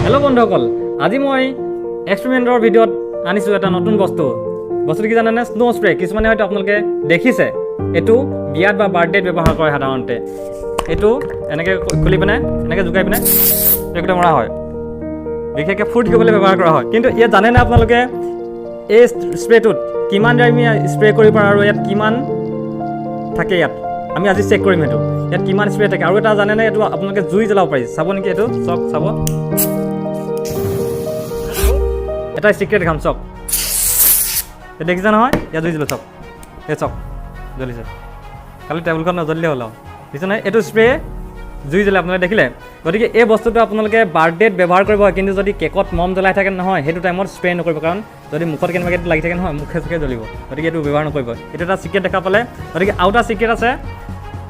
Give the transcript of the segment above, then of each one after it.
Hello' বন্ধুসকল, আজি মই এক্সপেৰিমেণ্টৰ ভিডিঅ'ত আনিছোঁ এটা নতুন বস্তুটো কি জানেনে? Snow' spray. কিছুমানে হয়তো আপোনালোকে দেখিছে, এইটো বিয়াত বা বাৰ্থডেত ব্যৱহাৰ কৰে সাধাৰণতে। এইটো এনেকৈ খুলি পিনে এনেকৈ জোকাই পিনে এইকেইটা মৰা হয়, বিশেষকৈ ফুড দিবলৈ ব্যৱহাৰ কৰা হয়। কিন্তু ইয়াত জানেনে আপোনালোকে এই স্প্ৰেটোত কিমান দেৰি আমি স্প্ৰে কৰিব পাৰোঁ আৰু ইয়াত কিমান থাকে? ইয়াত আমি আজি চেক কৰিম সেইটো, ইয়াত কিমান স্প্ৰে থাকে। আৰু এটা জানেনে, এইটো আপোনালোকে জুই জ্বলাব পাৰি। চাব নেকি এইটো? চাব এটা চিক্ৰেট দেখাম, চাওক। এই দেখিছে নহয়, ইয়াত জুই জ্বলো, চাওক। এই চাওক, জ্বলিছে। খালি টেবুলখন নজ্বলিলে হ'ল আৰু। দেখিছে নহয়, এইটো স্প্ৰে জুই জ্বলে, আপোনালোকে দেখিলে। গতিকে এই বস্তুটো আপোনালোকে বাৰ্থডেত ব্যৱহাৰ কৰিব হয়, কিন্তু যদি কেকত মম জ্বলাই থাকে নহয়, সেইটো টাইমত স্প্ৰে নকৰিব। কাৰণ যদি মুখত কেনেবাকৈ লাগি থাকে নহয়, মুখে জ্বলিব। গতিকে এইটো ব্যৱহাৰ নকৰিব। এইটো এটা চিক্ৰেট দেখা পালে। গতিকে আৰু এটা চিক্ৰেট আছে,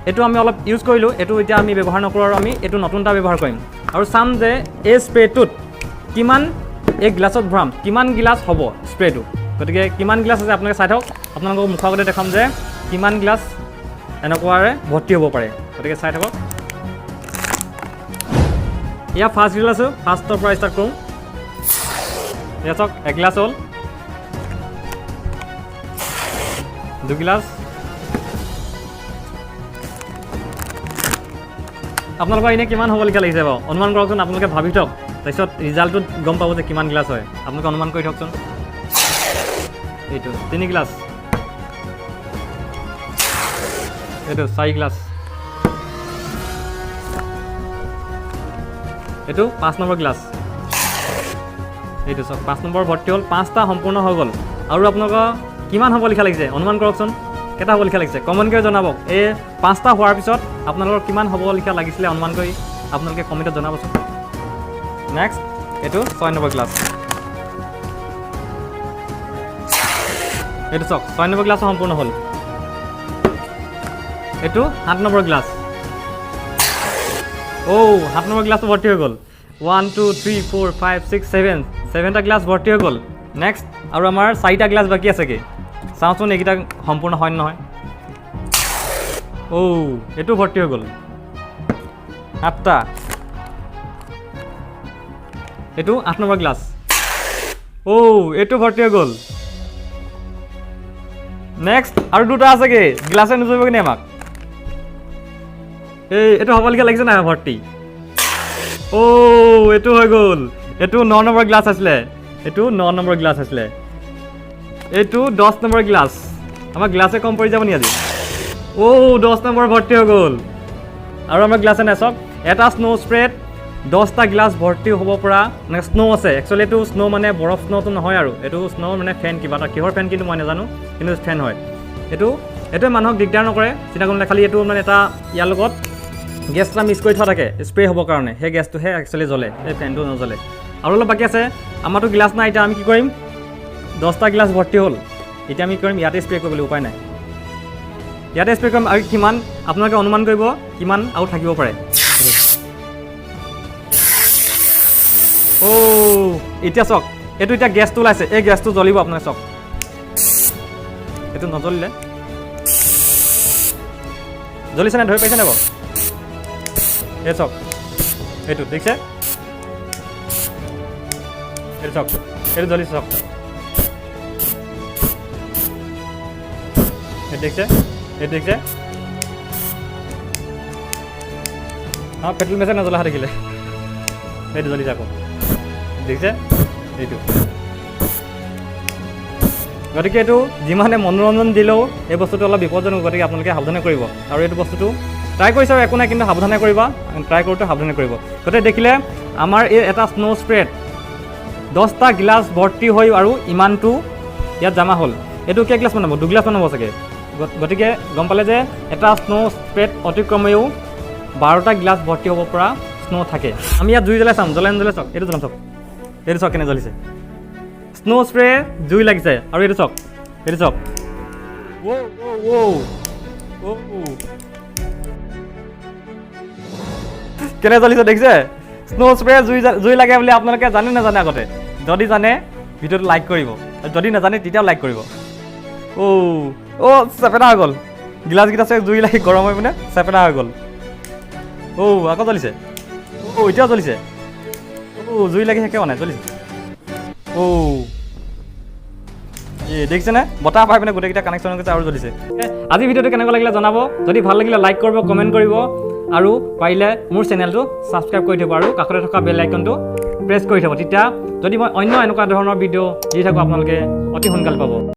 এইটো আমি অলপ ইউজ কৰিলোঁ, এইটো এতিয়া আমি ব্যৱহাৰ নকৰোঁ আৰু আমি এইটো নতুন এটা ব্যৱহাৰ কৰিম। আৰু চাম যে এই স্প্ৰেটোত কিমান, এই গ্লাছত ভৰাম, কিমান গিলাচ হ'ব স্প্ৰেটো। গতিকে কিমান গিলাচ আছে আপোনালোকে চাই থাকক। আপোনালোকক মুখৰ আগতে দেখাম যে কিমান গিলাচ এনেকুৱাৰে ভৰ্তি হ'ব পাৰে। গতিকে চাই থাকক। এয়া ফাৰ্ষ্ট গিলাছ, ফাৰ্ষ্টৰ পৰা ষ্টাৰ্ট কৰোঁ। এয়া চাওক, 1 গিলাচ হ'ল, 2 গিলাচ। আপোনালোকৰ এনেই কিমান হ'ব লিখা লাগিছে বাৰু? অনুমান কৰকচোন, আপোনালোকে ভাবি থওক। তাৰপিছত ৰিজাল্টটোত গম পাব যে কিমান গিলাচ হয়। আপোনালোকে অনুমান কৰি থওকচোন। এইটো 3 গিলাচ, এইটো 4 গিলাচ, এইটো 5 নম্বৰ গিলাচ। এইটো চাওক, 5 নম্বৰ ভৰ্তি হ'ল, 5টা সম্পূৰ্ণ হৈ গ'ল। আৰু আপোনালোকৰ কিমান হ'ব লিখা লাগিছে? অনুমান কৰকচোন, কেইটা হ'ব লিখা লাগিছে? কমেণ্ট কৰি জনাব। এই 5টা হোৱাৰ পিছত আপোনালোকৰ কিমান হ'ব লিখা লাগিছিলে অনুমান কৰি আপোনালোকে কমেণ্টত জনাবচোন। নেক্সট, এইটো 6 নম্বৰ গ্লাছ। এইটো চাওক, 6 নম্বৰ গ্লাছো সম্পূৰ্ণ হ'ল। এইটো 7 নম্বৰ গ্লাছ। 7 নম্বৰ গ্লাছটো ভৰ্তি হৈ গ'ল। 1 2 3 4 5 6 7টা গ্লাছ ভৰ্তি হৈ গ'ল। নেক্সট, আৰু আমাৰ 4টা গ্লাছ বাকী আছে কি? চাওঁচোন এইকেইটা সম্পূৰ্ণ হয় নহয়। এইটো ভৰ্তি হৈ গ'ল, 7টা। এইটো 8 নম্বৰ গ্লাছ। এইটো ভৰ্তি হৈ গ'ল। নেক্সট, আৰু 2টা আছেগে, গ্লাছে নোজৰিব কিনে আমাক। এইটো হ'ব লিখা লাগিছে নাই ভৰ্তি? এইটো হৈ গ'ল। এইটো 9 নম্বৰ গ্লাছ আছিলে। এইটো 9 নম্বৰ গ্লাছ আছিলে। এইটো 10 নম্বৰ গ্লাছ। আমাৰ গ্লাছে কম পৰি যাব নি আজি? 10 নম্বৰ ভৰ্তি হৈ গ'ল। আৰু আমাৰ গ্লাছে নাই, চাওক। এটা স্ন' স্প্ৰেত 10টা গ্লাছ ভৰ্তি হ'ব পৰা মানে স্ন' আছে। একচুৱেলি এইটো স্ন' মানে বৰফ স্ন'টো নহয় আৰু, এইটো স্ন' মানে ফেন, কিবা এটা কিহৰ ফেন কিন্তু মই নাজানো, কিন্তু ফেন হয়। এইটোৱে মানুহক দিগদাৰ নকৰে, চিন্তা কৰিলে। খালি এইটো মানে এটা ইয়াৰ লগত গেছ এটা মিক্স কৰি থোৱা থাকে স্প্ৰে হ'বৰ কাৰণে, সেই গেছটোহে একচুৱেলি জ্বলে, এই ফেনটো নজ্বলে। আৰু অলপ বাকী আছে, আমাৰতো গ্লাছ নাই। এতিয়া আমি কি কৰিম? 10টা গ্লাছ ভৰ্তি হ'ল। এতিয়া আমি কি কৰিম? ইয়াতে স্প্ৰে কৰিবলৈ উপায় নাই, ইয়াতে স্প্ৰে কৰিম। আৰু কিমান আপোনালোকে অনুমান কৰিব কিমান আৰু থাকিব পাৰে? এতিয়া চাওক, এইটো এতিয়া গেছটো ওলাইছে, এই গেছটো জ্বলিব। আপোনালোকে চাওক, এইটো নজ্বলিলে, জ্বলিছে নে? ধৰি পাইছে নে বাৰু? এই চাওক, এইটো দেখিছে? এইটো চাওক, এইটো জ্বলিছে, চাওক। এইটো দেখিছে? এইটো দেখিছে? পেট্ৰল মেচে নজ্বলা দেখিলে। এইটো জ্বলিছে আকৌ, দেখিছে? এইটো। গতিকে এইটো যিমানে মনোৰঞ্জন দিলেও এই বস্তুটো অলপ বিপদজনক। গতিকে আপোনালোকে সাৱধানে কৰিব। আৰু এইটো বস্তুটো ট্ৰাই কৰিছে আৰু একো নাই, কিন্তু সাৱধানে কৰিবা। ট্ৰাই কৰোঁতে সাৱধানে কৰিব। গতিকে দেখিলে আমাৰ এই এটা স্ন' স্প্ৰেত 10টা গিলাচ ভৰ্তি হৈ আৰু ইমানটো ইয়াত জমা হ'ল। এইটো কেই গ্লাছ মান হ'ব? 2 গ্লাছ মান হ'ব চাগে। গতিকে গম পালে যে এটা স্ন' স্প্ৰেত অতিক্ৰমেও 12টা গিলাচ ভৰ্তি হ'ব পৰা স্ন' থাকে। আমি ইয়াত জুই জ্বলাই চাম, জ্বলাই চাওক। এইটো জ্বলাম, চাওক। এইটো চাওক কেনে জ্বলিছে। স্ন' স্প্ৰে জুই লাগিছে। আৰু এইটো চাওক, এইটো চাওক। কেনে জ্বলিছে দেখিছে? স্ন' স্প্ৰে জুই লাগে বুলি আপোনালোকে জানে নাজানে? আগতে যদি জানে ভিডিঅ'টো লাইক কৰিব, যদি নাজানে তেতিয়াও লাইক কৰিব। চেপেটা হৈ গ'ল। গিলাছকেইটা চাগে জুই লাগি গৰম হৈ পিনে চেপেটা হৈ গ'ল। আকৌ জ্বলিছে। এতিয়াও জ্বলিছে জুই লাগি শেষে হোৱা নাই জ্বলিছে দেখিছেনে বতাহ পাই পিনে গোটেইকেইটা কানেকশ্যন হৈছে আৰু জ্বলিছে আজি ভিডিঅ'টো কেনেকুৱা লাগিলে জনাব যদি ভাল লাগিলে লাইক কৰিব কমেণ্ট কৰিব আৰু পাৰিলে মোৰ চেনেলটো ছাবস্ক্ৰাইব কৰি থ'ব আৰু কাষতে থকা বেল আইকনটো প্ৰেছ কৰি থ'ব তেতিয়া যদি মই অন্য এনেকুৱা ধৰণৰ ভিডিঅ' দি থাকোঁ আপোনালোকে অতি সোনকালে পাব